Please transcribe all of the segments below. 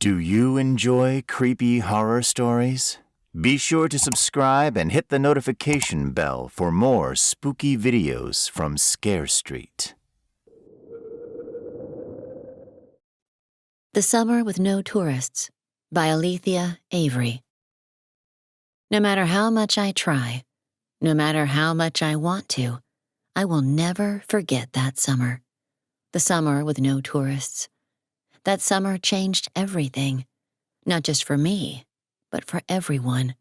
Do you enjoy creepy horror stories? Be sure to subscribe and hit the notification bell for more spooky videos from Scare Street. The Summer with No Tourists by Althea Avery. No matter how much I try, no matter how much I want to, I will never forget that summer. The summer with no tourists. That summer changed everything, not just for me, but for everyone.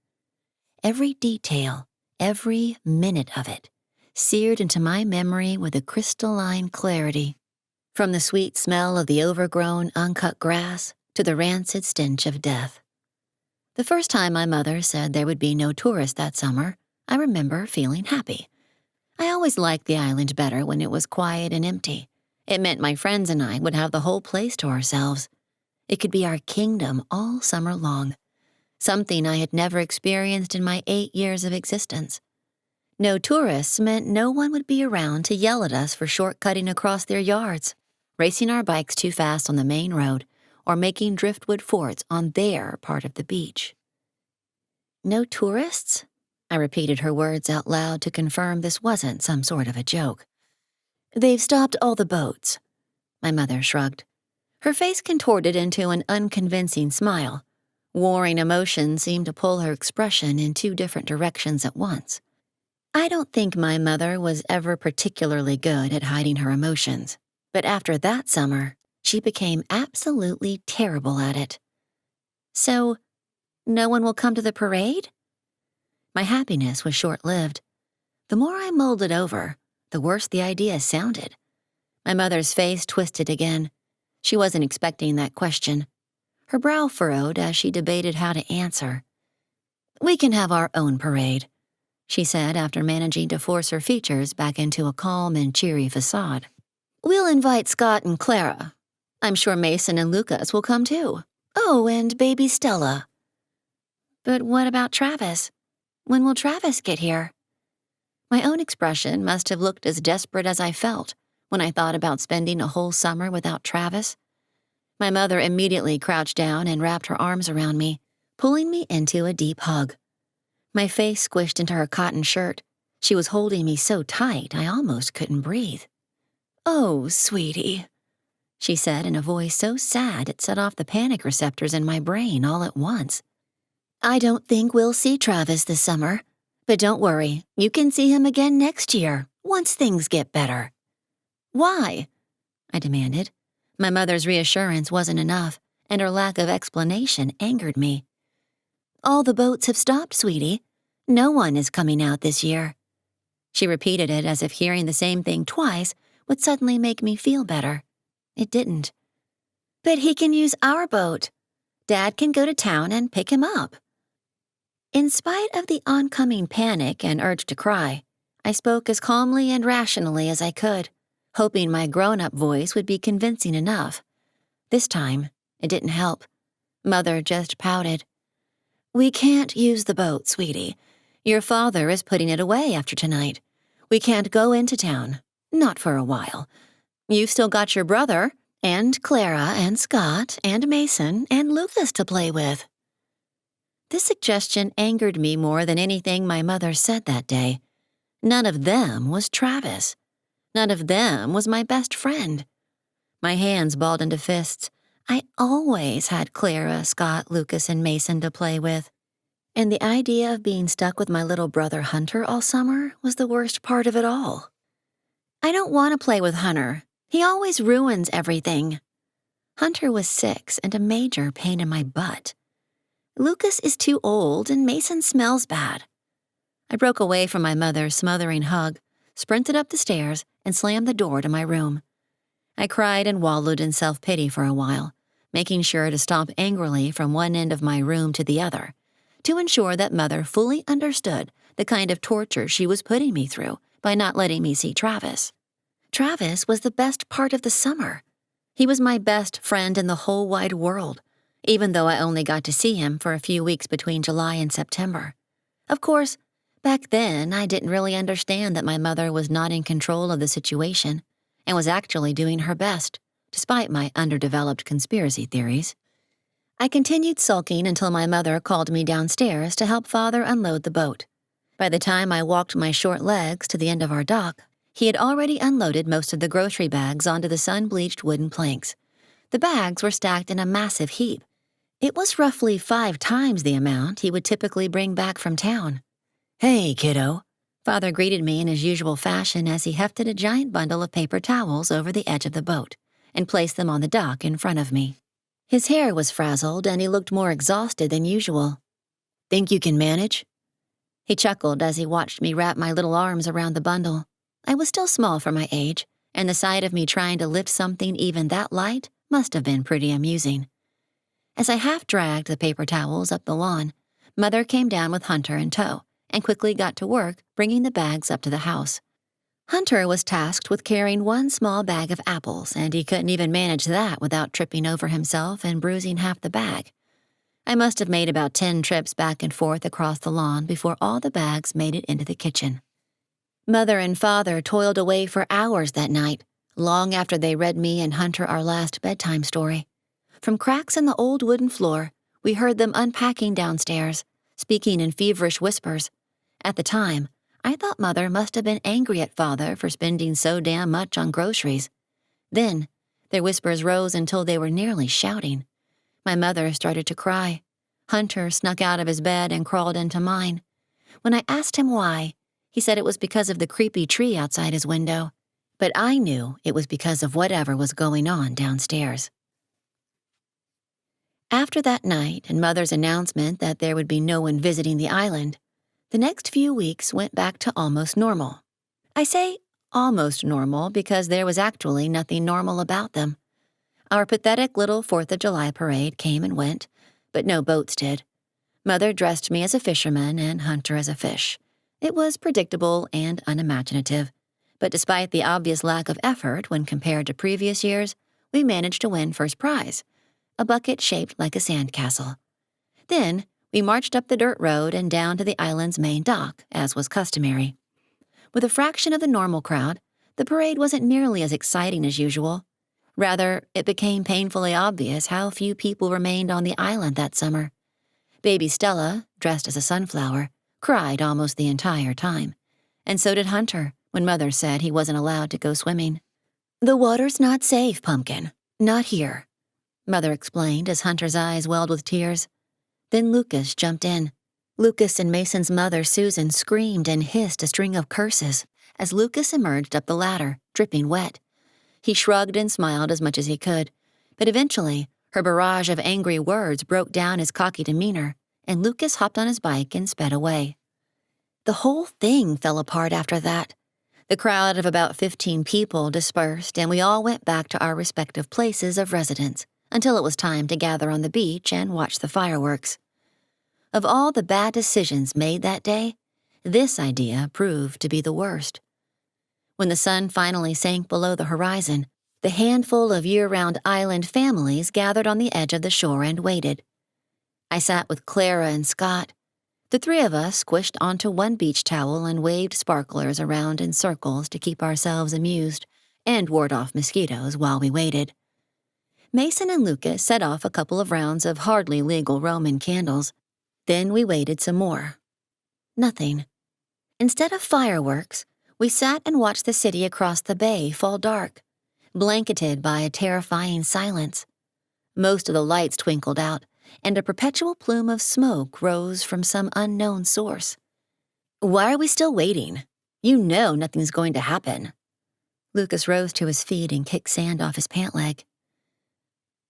Every detail, every minute of it, seared into my memory with a crystalline clarity. From the sweet smell of the overgrown, uncut grass to the rancid stench of death. The first time my mother said there would be no tourists that summer, I remember feeling happy. I always liked the island better when it was quiet and empty. It meant my friends and I would have the whole place to ourselves. It could be our kingdom all summer long, something I had never experienced in my 8 years of existence. No tourists meant no one would be around to yell at us for shortcutting across their yards, racing our bikes too fast on the main road, or making driftwood forts on their part of the beach. No tourists? I repeated her words out loud to confirm this wasn't some sort of a joke. They've stopped all the boats. My mother shrugged. Her face contorted into an unconvincing smile. Warring emotions seemed to pull her expression in 2 different directions at once. I don't think my mother was ever particularly good at hiding her emotions, but after that summer, she became absolutely terrible at it. So, no one will come to the parade? My happiness was short-lived. The more I mulled it over, the worse the idea sounded. My mother's face twisted again. She wasn't expecting that question. Her brow furrowed as she debated how to answer. "We can have our own parade," she said after managing to force her features back into a calm and cheery facade. "We'll invite Scott and Clara. I'm sure Mason and Lucas will come too. Oh, and baby Stella." "But what about Travis? When will Travis get here?" My own expression must have looked as desperate as I felt when I thought about spending a whole summer without Travis. My mother immediately crouched down and wrapped her arms around me, pulling me into a deep hug. My face squished into her cotton shirt. She was holding me so tight I almost couldn't breathe. "Oh, sweetie," she said in a voice so sad it set off the panic receptors in my brain all at once. "I don't think we'll see Travis this summer. But don't worry, you can see him again next year, once things get better." "Why?" I demanded. My mother's reassurance wasn't enough, and her lack of explanation angered me. "All the boats have stopped, sweetie. No one is coming out this year." She repeated it as if hearing the same thing twice would suddenly make me feel better. It didn't. "But he can use our boat. Dad can go to town and pick him up." In spite of the oncoming panic and urge to cry, I spoke as calmly and rationally as I could, hoping my grown-up voice would be convincing enough. This time, it didn't help. Mother just pouted. "We can't use the boat, sweetie. Your father is putting it away after tonight. We can't go into town, not for a while. You've still got your brother, and Clara, and Scott, and Mason, and Lucas to play with." This suggestion angered me more than anything my mother said that day. None of them was Travis. None of them was my best friend. My hands balled into fists. I always had Clara, Scott, Lucas, and Mason to play with. And the idea of being stuck with my little brother Hunter all summer was the worst part of it all. "I don't want to play with Hunter. He always ruins everything." Hunter was 6 and a major pain in my butt. "Lucas is too old and Mason smells bad." I broke away from my mother's smothering hug, sprinted up the stairs, and slammed the door to my room. I cried and wallowed in self-pity for a while, making sure to stomp angrily from one end of my room to the other, to ensure that Mother fully understood the kind of torture she was putting me through by not letting me see Travis. Travis was the best part of the summer. He was my best friend in the whole wide world, even though I only got to see him for a few weeks between July and September. Of course, back then I didn't really understand that my mother was not in control of the situation and was actually doing her best, despite my underdeveloped conspiracy theories. I continued sulking until my mother called me downstairs to help Father unload the boat. By the time I walked my short legs to the end of our dock, he had already unloaded most of the grocery bags onto the sun-bleached wooden planks. The bags were stacked in a massive heap. It was roughly 5 times the amount he would typically bring back from town. "Hey, kiddo," Father greeted me in his usual fashion as he hefted a giant bundle of paper towels over the edge of the boat and placed them on the dock in front of me. His hair was frazzled and he looked more exhausted than usual. "Think you can manage?" He chuckled as he watched me wrap my little arms around the bundle. I was still small for my age, and the sight of me trying to lift something even that light must have been pretty amusing. As I half-dragged the paper towels up the lawn, Mother came down with Hunter in tow and quickly got to work bringing the bags up to the house. Hunter was tasked with carrying one small bag of apples, and he couldn't even manage that without tripping over himself and bruising half the bag. I must have made about 10 trips back and forth across the lawn before all the bags made it into the kitchen. Mother and Father toiled away for hours that night, long after they read me and Hunter our last bedtime story. From cracks in the old wooden floor, we heard them unpacking downstairs, speaking in feverish whispers. At the time, I thought Mother must have been angry at Father for spending so damn much on groceries. Then, their whispers rose until they were nearly shouting. My mother started to cry. Hunter snuck out of his bed and crawled into mine. When I asked him why, he said it was because of the creepy tree outside his window. But I knew it was because of whatever was going on downstairs. After that night and Mother's announcement that there would be no one visiting the island, the next few weeks went back to almost normal. I say almost normal because there was actually nothing normal about them. Our pathetic little 4th of July parade came and went, but no boats did. Mother dressed me as a fisherman and Hunter as a fish. It was predictable and unimaginative, but despite the obvious lack of effort when compared to previous years, we managed to win first prize, a bucket shaped like a sandcastle. Then, we marched up the dirt road and down to the island's main dock, as was customary. With a fraction of the normal crowd, the parade wasn't nearly as exciting as usual. Rather, it became painfully obvious how few people remained on the island that summer. Baby Stella, dressed as a sunflower, cried almost the entire time. And so did Hunter, when Mother said he wasn't allowed to go swimming. "The water's not safe, Pumpkin. Not here," Mother explained as Hunter's eyes welled with tears. Then Lucas jumped in. Lucas and Mason's mother, Susan, screamed and hissed a string of curses as Lucas emerged up the ladder, dripping wet. He shrugged and smiled as much as he could, but eventually, her barrage of angry words broke down his cocky demeanor, and Lucas hopped on his bike and sped away. The whole thing fell apart after that. The crowd of about 15 people dispersed, and we all went back to our respective places of residence until it was time to gather on the beach and watch the fireworks. Of all the bad decisions made that day, this idea proved to be the worst. When the sun finally sank below the horizon, the handful of year-round island families gathered on the edge of the shore and waited. I sat with Clara and Scott. The 3 of us squished onto one beach towel and waved sparklers around in circles to keep ourselves amused and ward off mosquitoes while we waited. Mason and Lucas set off a couple of rounds of hardly legal Roman candles. Then we waited some more. Nothing. Instead of fireworks, we sat and watched the city across the bay fall dark, blanketed by a terrifying silence. Most of the lights twinkled out, and a perpetual plume of smoke rose from some unknown source. "Why are we still waiting? You know nothing's going to happen." Lucas rose to his feet and kicked sand off his pant leg.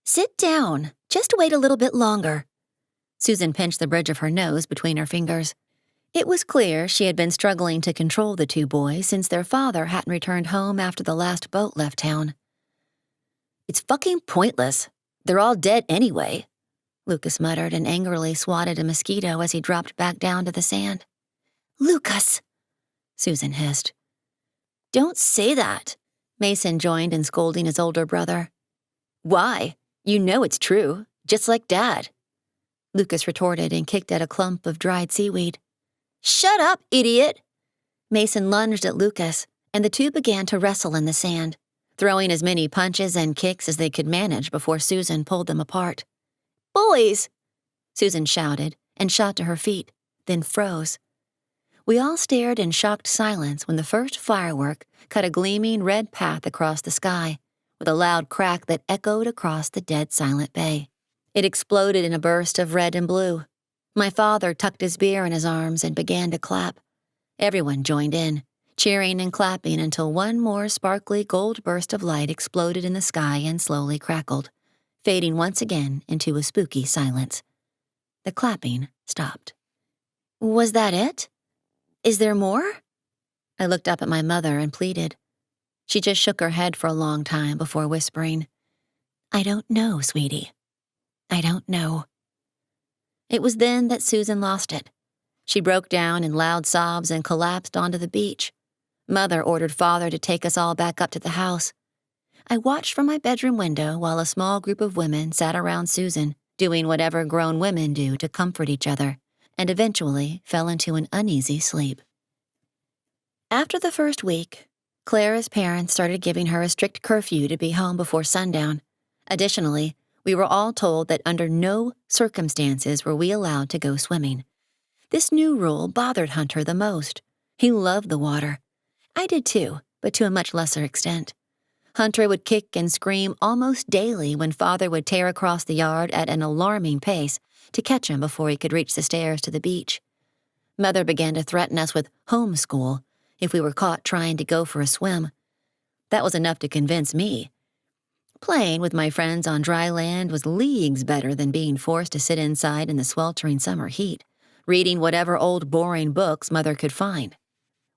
"Sit down. Just wait a little bit longer." Susan pinched the bridge of her nose between her fingers. It was clear she had been struggling to control the 2 boys since their father hadn't returned home after the last boat left town. "It's fucking pointless. They're all dead anyway," Lucas muttered and angrily swatted a mosquito as he dropped back down to the sand. "Lucas!" Susan hissed. "Don't say that," Mason joined in scolding his older brother. "Why? You know it's true, just like Dad," Lucas retorted and kicked at a clump of dried seaweed. "Shut up, idiot!" Mason lunged at Lucas, and the 2 began to wrestle in the sand, throwing as many punches and kicks as they could manage before Susan pulled them apart. Boys!" Susan shouted and shot to her feet, then froze. We all stared in shocked silence when the first firework cut a gleaming red path across the sky, with a loud crack that echoed across the dead silent bay. It exploded in a burst of red and blue. My father tucked his beer in his arms and began to clap. Everyone joined in, cheering and clapping until one more sparkly gold burst of light exploded in the sky and slowly crackled, fading once again into a spooky silence. The clapping stopped. "Was that it? Is there more?" I looked up at my mother and pleaded. She just shook her head for a long time before whispering, "I don't know, sweetie. I don't know." It was then that Susan lost it. She broke down in loud sobs and collapsed onto the beach. Mother ordered Father to take us all back up to the house. I watched from my bedroom window while a small group of women sat around Susan, doing whatever grown women do to comfort each other, and eventually fell into an uneasy sleep. After the first week, Clara's parents started giving her a strict curfew to be home before sundown. Additionally, we were all told that under no circumstances were we allowed to go swimming. This new rule bothered Hunter the most. He loved the water. I did too, but to a much lesser extent. Hunter would kick and scream almost daily when Father would tear across the yard at an alarming pace to catch him before he could reach the stairs to the beach. Mother began to threaten us with homeschool if we were caught trying to go for a swim. That was enough to convince me. Playing with my friends on dry land was leagues better than being forced to sit inside in the sweltering summer heat, reading whatever old boring books Mother could find.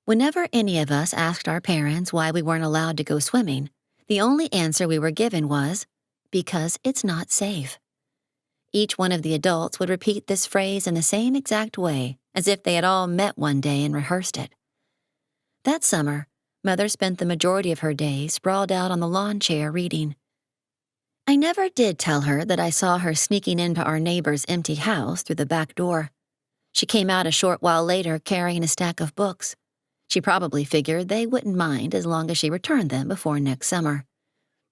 Whenever any of us asked our parents why we weren't allowed to go swimming, the only answer we were given was, "Because it's not safe." Each one of the adults would repeat this phrase in the same exact way, as if they had all met one day and rehearsed it. That summer, Mother spent the majority of her day sprawled out on the lawn chair reading. I never did tell her that I saw her sneaking into our neighbor's empty house through the back door. She came out a short while later carrying a stack of books. She probably figured they wouldn't mind as long as she returned them before next summer.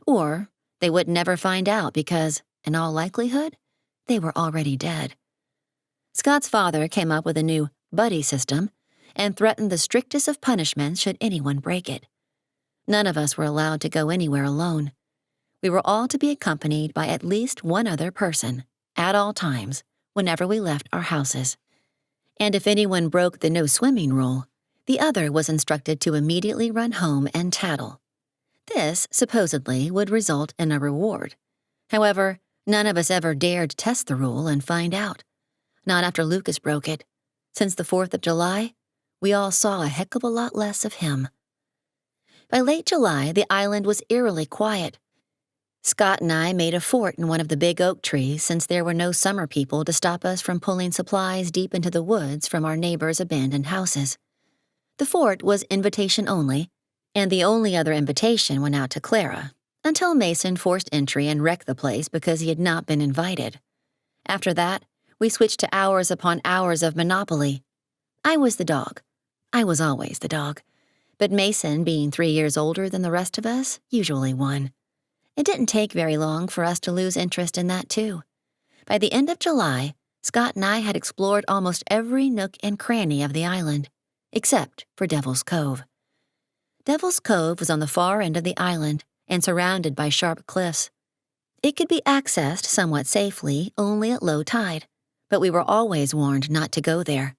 Or they would never find out because, in all likelihood, they were already dead. Scott's father came up with a new buddy system and threatened the strictest of punishments should anyone break it. None of us were allowed to go anywhere alone. We were all to be accompanied by at least one other person, at all times, whenever we left our houses. And if anyone broke the no swimming rule, the other was instructed to immediately run home and tattle. This, supposedly, would result in a reward. However, none of us ever dared test the rule and find out. Not after Lucas broke it. Since the 4th of July, we all saw a heck of a lot less of him. By late July, the island was eerily quiet. Scott and I made a fort in one of the big oak trees since there were no summer people to stop us from pulling supplies deep into the woods from our neighbors' abandoned houses. The fort was invitation only, and the only other invitation went out to Clara, until Mason forced entry and wrecked the place because he had not been invited. After that, we switched to hours upon hours of Monopoly. I was the dog. I was always the dog. But Mason, being 3 years older than the rest of us, usually won. It didn't take very long for us to lose interest in that, too. By the end of July, Scott and I had explored almost every nook and cranny of the island, except for Devil's Cove. Devil's Cove was on the far end of the island and surrounded by sharp cliffs. It could be accessed somewhat safely only at low tide, but we were always warned not to go there.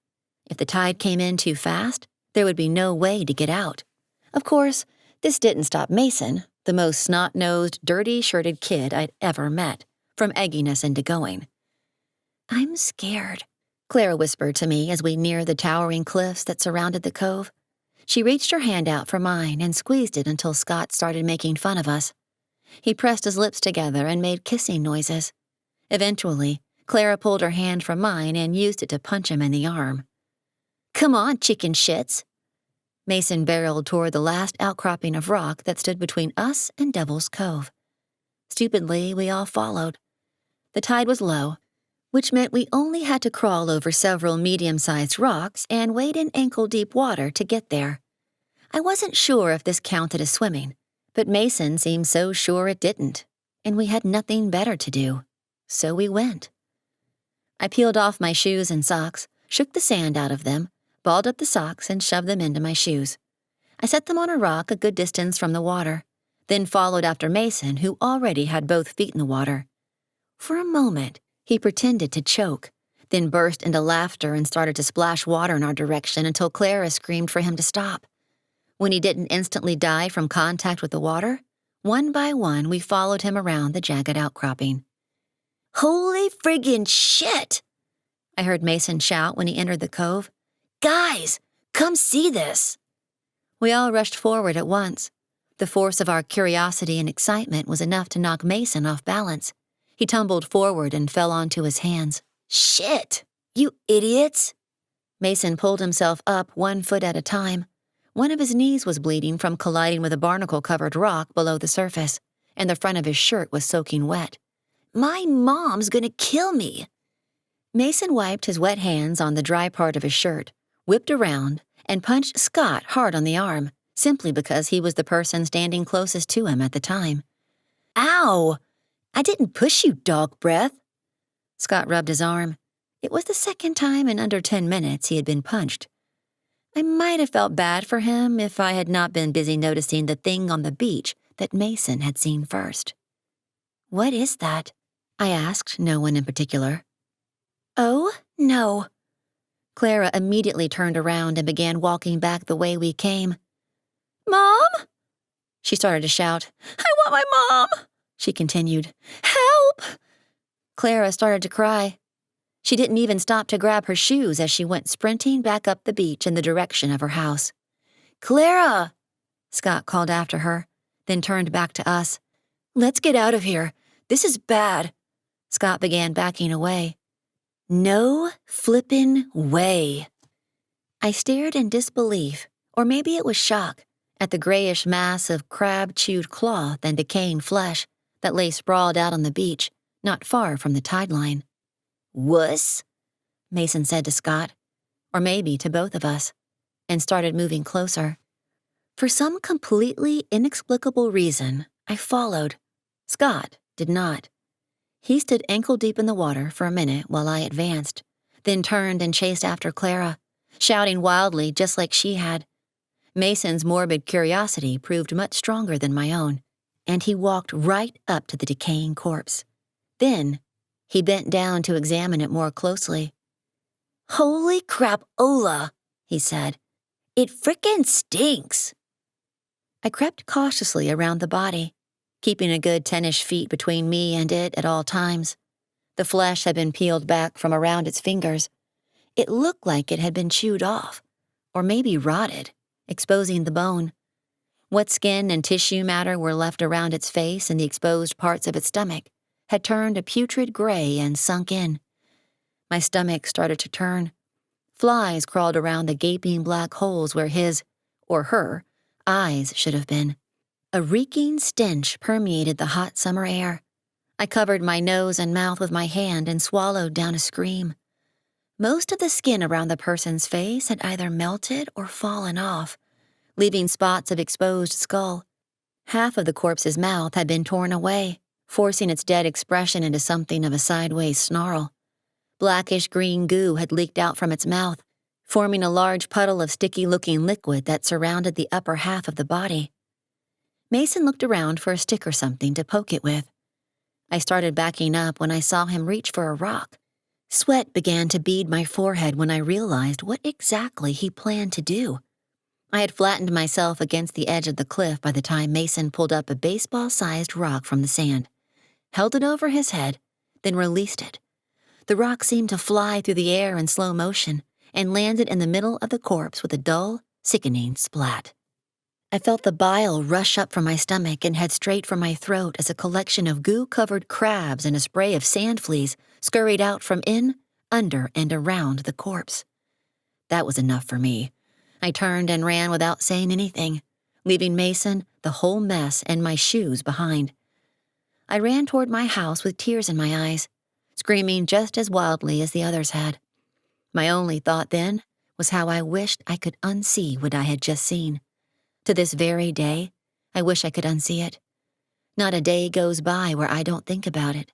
If the tide came in too fast, there would be no way to get out. Of course, this didn't stop Mason, the most snot-nosed, dirty-shirted kid I'd ever met, from egging us into going. "I'm scared," Clara whispered to me as we neared the towering cliffs that surrounded the cove. She reached her hand out for mine and squeezed it until Scott started making fun of us. He pressed his lips together and made kissing noises. Eventually, Clara pulled her hand from mine and used it to punch him in the arm. "Come on, chicken shits." Mason barreled toward the last outcropping of rock that stood between us and Devil's Cove. Stupidly, we all followed. The tide was low, which meant we only had to crawl over several medium-sized rocks and wade in ankle-deep water to get there. I wasn't sure if this counted as swimming, but Mason seemed so sure it didn't, and we had nothing better to do. So we went. I peeled off my shoes and socks, shook the sand out of them, balled up the socks, and shoved them into my shoes. I set them on a rock a good distance from the water, then followed after Mason, who already had both feet in the water. For a moment, he pretended to choke, then burst into laughter and started to splash water in our direction until Clara screamed for him to stop. When he didn't instantly die from contact with the water, one by one we followed him around the jagged outcropping. "Holy friggin' shit!" I heard Mason shout when he entered the cove. "Guys, come see this!" We all rushed forward at once. The force of our curiosity and excitement was enough to knock Mason off balance. He tumbled forward and fell onto his hands. "Shit! You idiots!" Mason pulled himself up 1 foot at a time. One of his knees was bleeding from colliding with a barnacle-covered rock below the surface, and the front of his shirt was soaking wet. "My mom's gonna kill me!" Mason wiped his wet hands on the dry part of his shirt, whipped around, and punched Scott hard on the arm, simply because he was the person standing closest to him at the time. "Ow! I didn't push you, dog breath." Scott rubbed his arm. It was the second time in under 10 minutes he had been punched. I might have felt bad for him if I had not been busy noticing the thing on the beach that Mason had seen first. "What is that?" I asked no one in particular. "Oh, no." Clara immediately turned around and began walking back the way we came. "Mom?" She started to shout. "I want my mom!" She continued. "Help!" Clara started to cry. She didn't even stop to grab her shoes as she went sprinting back up the beach in the direction of her house. "Clara!" Scott called after her, then turned back to us. "Let's get out of here. This is bad." Scott began backing away. "No flippin' way." I stared in disbelief, or maybe it was shock, at the grayish mass of crab-chewed cloth and decaying flesh that lay sprawled out on the beach, not far from the tide line. "Wuss?" Mason said to Scott, or maybe to both of us, and started moving closer. For some completely inexplicable reason, I followed. Scott did not. He stood ankle-deep in the water for a minute while I advanced, then turned and chased after Clara, shouting wildly just like she had. Mason's morbid curiosity proved much stronger than my own, and he walked right up to the decaying corpse. Then, he bent down to examine it more closely. "Holy crap-ola," he said. "It frickin' stinks." I crept cautiously around the body, keeping a good 10-ish feet between me and it at all times. The flesh had been peeled back from around its fingers. It looked like it had been chewed off, or maybe rotted, exposing the bone. What skin and tissue matter were left around its face and the exposed parts of its stomach had turned a putrid gray and sunk in. My stomach started to turn. Flies crawled around the gaping black holes where his, or her, eyes should have been. A reeking stench permeated the hot summer air. I covered my nose and mouth with my hand and swallowed down a scream. Most of the skin around the person's face had either melted or fallen off, leaving spots of exposed skull. Half of the corpse's mouth had been torn away, forcing its dead expression into something of a sideways snarl. Blackish green goo had leaked out from its mouth, forming a large puddle of sticky-looking liquid that surrounded the upper half of the body. Mason looked around for a stick or something to poke it with. I started backing up when I saw him reach for a rock. Sweat began to bead my forehead when I realized what exactly he planned to do. I had flattened myself against the edge of the cliff by the time Mason pulled up a baseball-sized rock from the sand, held it over his head, then released it. The rock seemed to fly through the air in slow motion and landed in the middle of the corpse with a dull, sickening splat. I felt the bile rush up from my stomach and head straight for my throat as a collection of goo-covered crabs and a spray of sand fleas scurried out from in, under, and around the corpse. That was enough for me. I turned and ran without saying anything, leaving Mason, the whole mess, and my shoes behind. I ran toward my house with tears in my eyes, screaming just as wildly as the others had. My only thought then was how I wished I could unsee what I had just seen. To this very day, I wish I could unsee it. Not a day goes by where I don't think about it.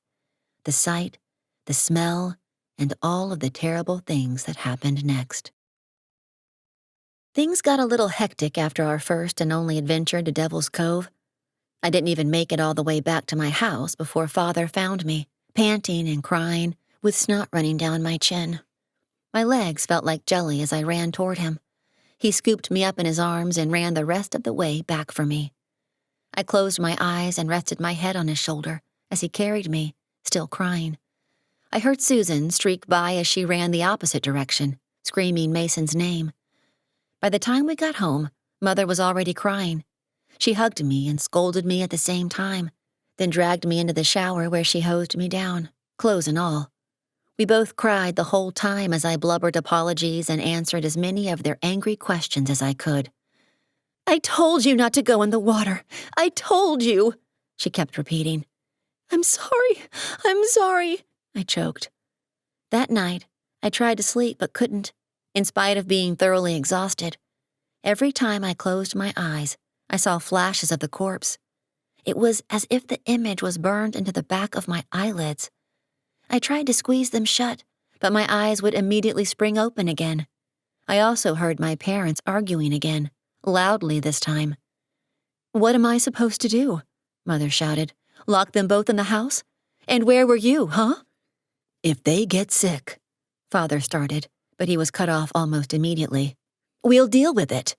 The sight, the smell, and all of the terrible things that happened next. Things got a little hectic after our first and only adventure to Devil's Cove. I didn't even make it all the way back to my house before Father found me, panting and crying, with snot running down my chin. My legs felt like jelly as I ran toward him. He scooped me up in his arms and ran the rest of the way back for me. I closed my eyes and rested my head on his shoulder as he carried me, still crying. I heard Susan streak by as she ran the opposite direction, screaming Mason's name. By the time we got home, Mother was already crying. She hugged me and scolded me at the same time, then dragged me into the shower where she hosed me down, clothes and all. We both cried the whole time as I blubbered apologies and answered as many of their angry questions as I could. "I told you not to go in the water. I told you," she kept repeating. I'm sorry, I choked. That night, I tried to sleep but couldn't, in spite of being thoroughly exhausted. Every time I closed my eyes, I saw flashes of the corpse. It was as if the image was burned into the back of my eyelids. I tried to squeeze them shut, but my eyes would immediately spring open again. I also heard my parents arguing again, loudly this time. "What am I supposed to do?" Mother shouted. "Lock them both in the house? And where were you, huh?" "If they get sick," Father started, but he was cut off almost immediately. "We'll deal with it."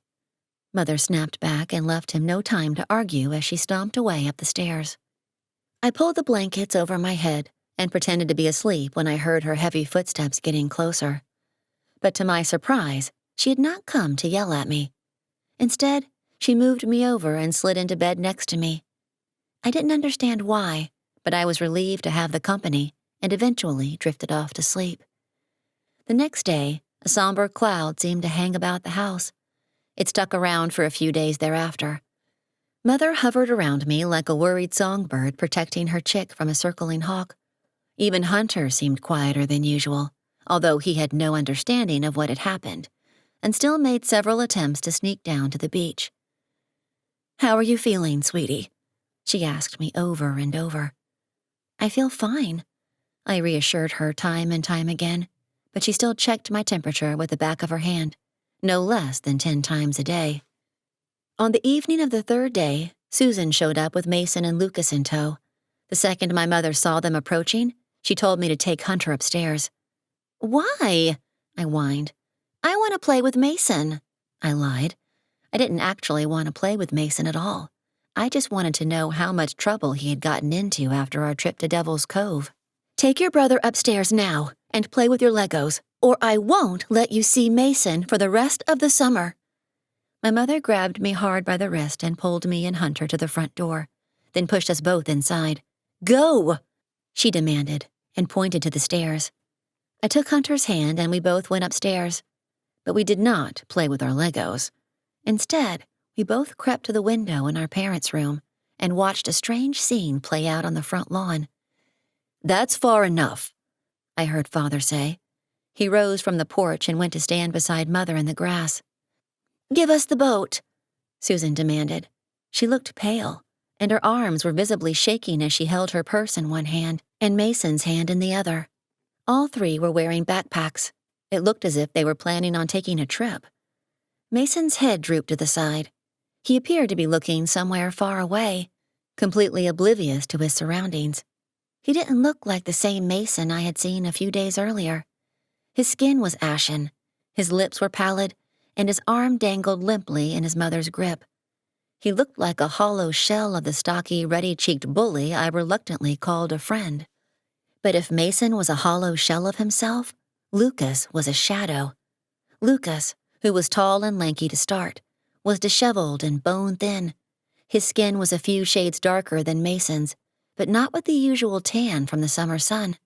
Mother snapped back and left him no time to argue as she stomped away up the stairs. I pulled the blankets over my head and pretended to be asleep when I heard her heavy footsteps getting closer. But to my surprise, she had not come to yell at me. Instead, she moved me over and slid into bed next to me. I didn't understand why, but I was relieved to have the company and eventually drifted off to sleep. The next day, a somber cloud seemed to hang about the house. It stuck around for a few days thereafter. Mother hovered around me like a worried songbird protecting her chick from a circling hawk. Even Hunter seemed quieter than usual, although he had no understanding of what had happened, and still made several attempts to sneak down to the beach. "How are you feeling, sweetie?" she asked me over and over. "I feel fine," I reassured her time and time again, but she still checked my temperature with the back of her hand, no less than 10 times a day. On the evening of the third day, Susan showed up with Mason and Lucas in tow. The second my mother saw them approaching, she told me to take Hunter upstairs. "Why?" I whined. "I want to play with Mason," I lied. I didn't actually want to play with Mason at all. I just wanted to know how much trouble he had gotten into after our trip to Devil's Cove. "Take your brother upstairs now and play with your Legos, or I won't let you see Mason for the rest of the summer." My mother grabbed me hard by the wrist and pulled me and Hunter to the front door, then pushed us both inside. "Go!" she demanded, and pointed to the stairs. I took Hunter's hand and we both went upstairs. But we did not play with our Legos. Instead, we both crept to the window in our parents' room and watched a strange scene play out on the front lawn. "That's far enough," I heard Father say. He rose from the porch and went to stand beside Mother in the grass. "Give us the boat," Susan demanded. She looked pale, and her arms were visibly shaking as she held her purse in one hand and Mason's hand in the other. All three were wearing backpacks. It looked as if they were planning on taking a trip. Mason's head drooped to the side. He appeared to be looking somewhere far away, completely oblivious to his surroundings. He didn't look like the same Mason I had seen a few days earlier. His skin was ashen, his lips were pallid, and his arm dangled limply in his mother's grip. He looked like a hollow shell of the stocky, ruddy-cheeked bully I reluctantly called a friend. But if Mason was a hollow shell of himself, Lucas was a shadow. Lucas, who was tall and lanky to start, was disheveled and bone-thin. His skin was a few shades darker than Mason's, but not with the usual tan from the summer sun.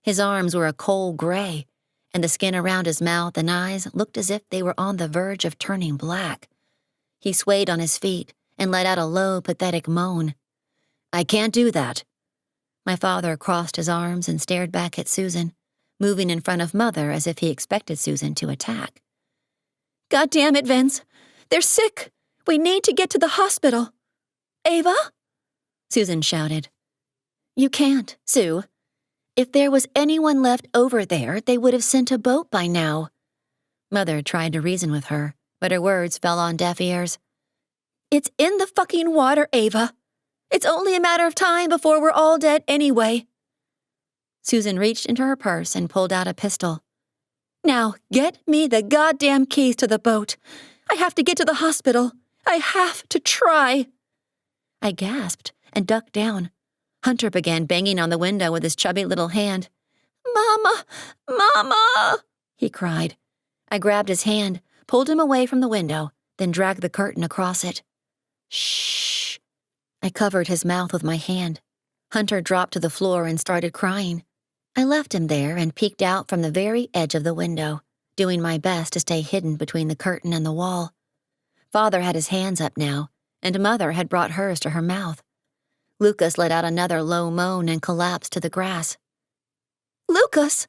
His arms were a coal gray, and the skin around his mouth and eyes looked as if they were on the verge of turning black. He swayed on his feet and let out a low, pathetic moan. "I can't do that." My father crossed his arms and stared back at Susan, moving in front of Mother as if he expected Susan to attack. "God damn it, Vince! They're sick! We need to get to the hospital!" "Ava?" Susan shouted. "You can't, Sue. If there was anyone left over there, they would have sent a boat by now. Mother tried to reason with her, but her words fell on deaf ears. It's in the fucking water, Ava. It's only a matter of time before we're all dead anyway. Susan reached into her purse and pulled out a pistol. Now, get me the goddamn keys to the boat. I have to get to the hospital. I have to try. I gasped and ducked down. Hunter began banging on the window with his chubby little hand. Mama! Mama! He cried. I grabbed his hand, pulled him away from the window, then dragged the curtain across it. Shh! I covered his mouth with my hand. Hunter dropped to the floor and started crying. I left him there and peeked out from the very edge of the window, doing my best to stay hidden between the curtain and the wall. Father had his hands up now, and Mother had brought hers to her mouth. Lucas let out another low moan and collapsed to the grass. Lucas!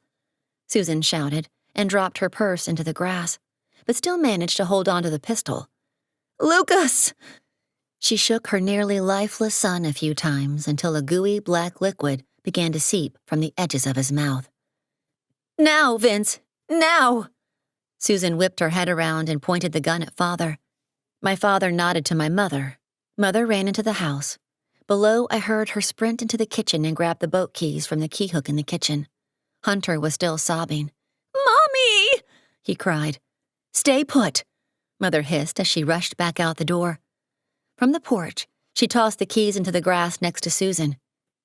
Susan shouted and dropped her purse into the grass, but still managed to hold on to the pistol. Lucas! She shook her nearly lifeless son a few times until a gooey black liquid began to seep from the edges of his mouth. Now, Vince! Now! Susan whipped her head around and pointed the gun at Father. My father nodded to my mother. Mother ran into the house. Below, I heard her sprint into the kitchen and grab the boat keys from the key hook in the kitchen. Hunter was still sobbing. Mommy! He cried. Stay put, Mother hissed as she rushed back out the door. From the porch, she tossed the keys into the grass next to Susan.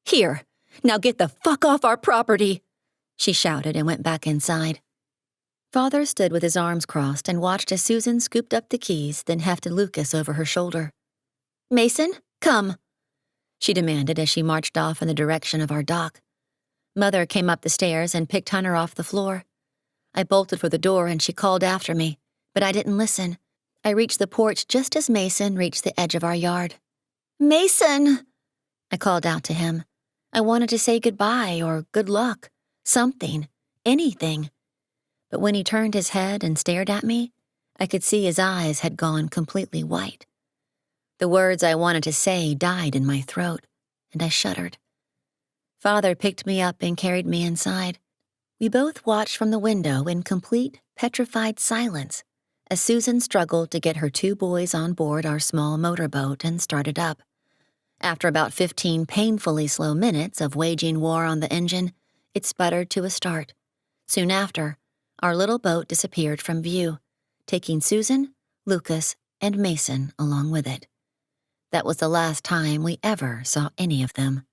Here, now get the fuck off our property, she shouted and went back inside. Father stood with his arms crossed and watched as Susan scooped up the keys, then hefted Lucas over her shoulder. Mason, come, she demanded as she marched off in the direction of our dock. Mother came up the stairs and picked Hunter off the floor. I bolted for the door and she called after me, but I didn't listen. I reached the porch just as Mason reached the edge of our yard. Mason! I called out to him. I wanted to say goodbye or good luck, something, anything. But when he turned his head and stared at me, I could see his eyes had gone completely white. The words I wanted to say died in my throat, and I shuddered. Father picked me up and carried me inside. We both watched from the window in complete, petrified silence as Susan struggled to get her 2 boys on board our small motorboat and started up. After about 15 painfully slow minutes of waging war on the engine, it sputtered to a start. Soon after, our little boat disappeared from view, taking Susan, Lucas, and Mason along with it. That was the last time we ever saw any of them.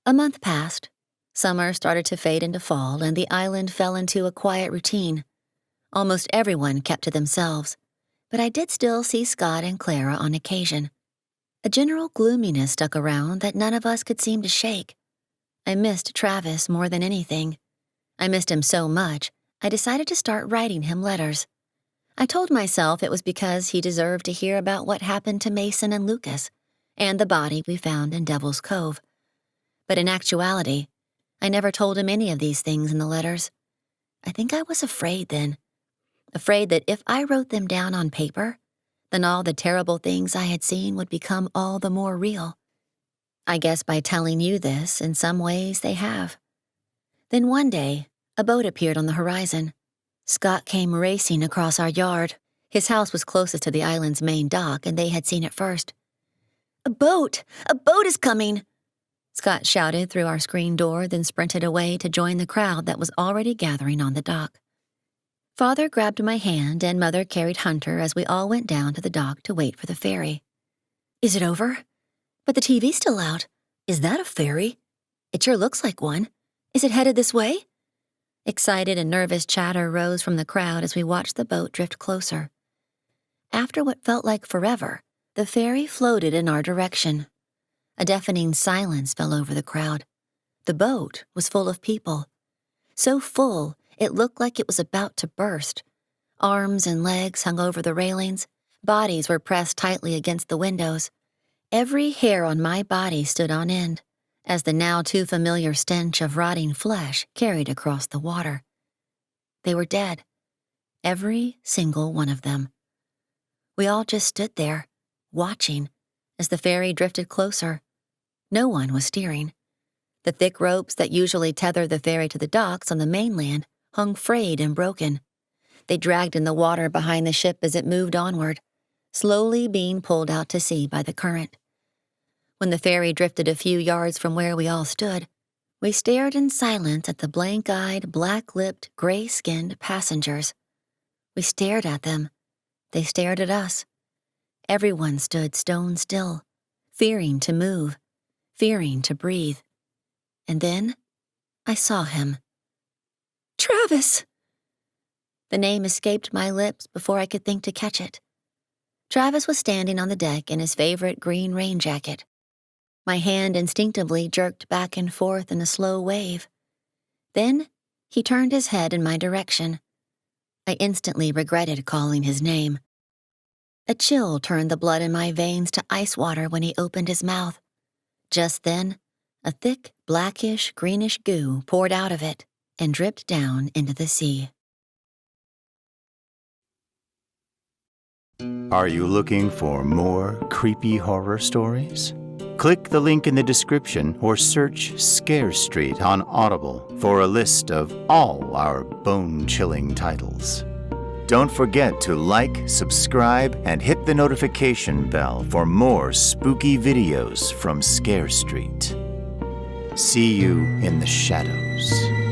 A month passed. Summer started to fade into fall, and the island fell into a quiet routine. Almost everyone kept to themselves, but I did still see Scott and Clara on occasion. A general gloominess stuck around that none of us could seem to shake. I missed Travis more than anything. I missed him so much, I decided to start writing him letters. I told myself it was because he deserved to hear about what happened to Mason and Lucas, and the body we found in Devil's Cove. But in actuality, I never told him any of these things in the letters. I think I was afraid then. Afraid that if I wrote them down on paper, then all the terrible things I had seen would become all the more real. I guess by telling you this, in some ways they have. Then one day, a boat appeared on the horizon. Scott came racing across our yard. His house was closest to the island's main dock, and they had seen it first. A boat! A boat is coming! Scott shouted through our screen door, then sprinted away to join the crowd that was already gathering on the dock. Father grabbed my hand, and Mother carried Hunter as we all went down to the dock to wait for the ferry. Is it over? But the TV's still out. Is that a ferry? It sure looks like one. Is it headed this way? Excited and nervous chatter rose from the crowd as we watched the boat drift closer. After what felt like forever, the ferry floated in our direction. A deafening silence fell over the crowd. The boat was full of people. So full, it looked like it was about to burst. Arms and legs hung over the railings. Bodies were pressed tightly against the windows. Every hair on my body stood on end, as the now too familiar stench of rotting flesh carried across the water. They were dead. Every single one of them. We all just stood there, watching, as the ferry drifted closer. No one was steering. The thick ropes that usually tether the ferry to the docks on the mainland hung frayed and broken. They dragged in the water behind the ship as it moved onward, slowly being pulled out to sea by the current. When the ferry drifted a few yards from where we all stood, we stared in silence at the blank-eyed, black-lipped, gray-skinned passengers. We stared at them. They stared at us. Everyone stood stone still, fearing to move, fearing to breathe. And then I saw him. Travis! The name escaped my lips before I could think to catch it. Travis was standing on the deck in his favorite green rain jacket. My hand instinctively jerked back and forth in a slow wave. Then he turned his head in my direction. I instantly regretted calling his name. A chill turned the blood in my veins to ice water when he opened his mouth. Just then, a thick, blackish, greenish goo poured out of it and dripped down into the sea. Are you looking for more creepy horror stories? Click the link in the description or search Scare Street on Audible for a list of all our bone-chilling titles. Don't forget to like, subscribe, and hit the notification bell for more spooky videos from Scare Street. See you in the shadows.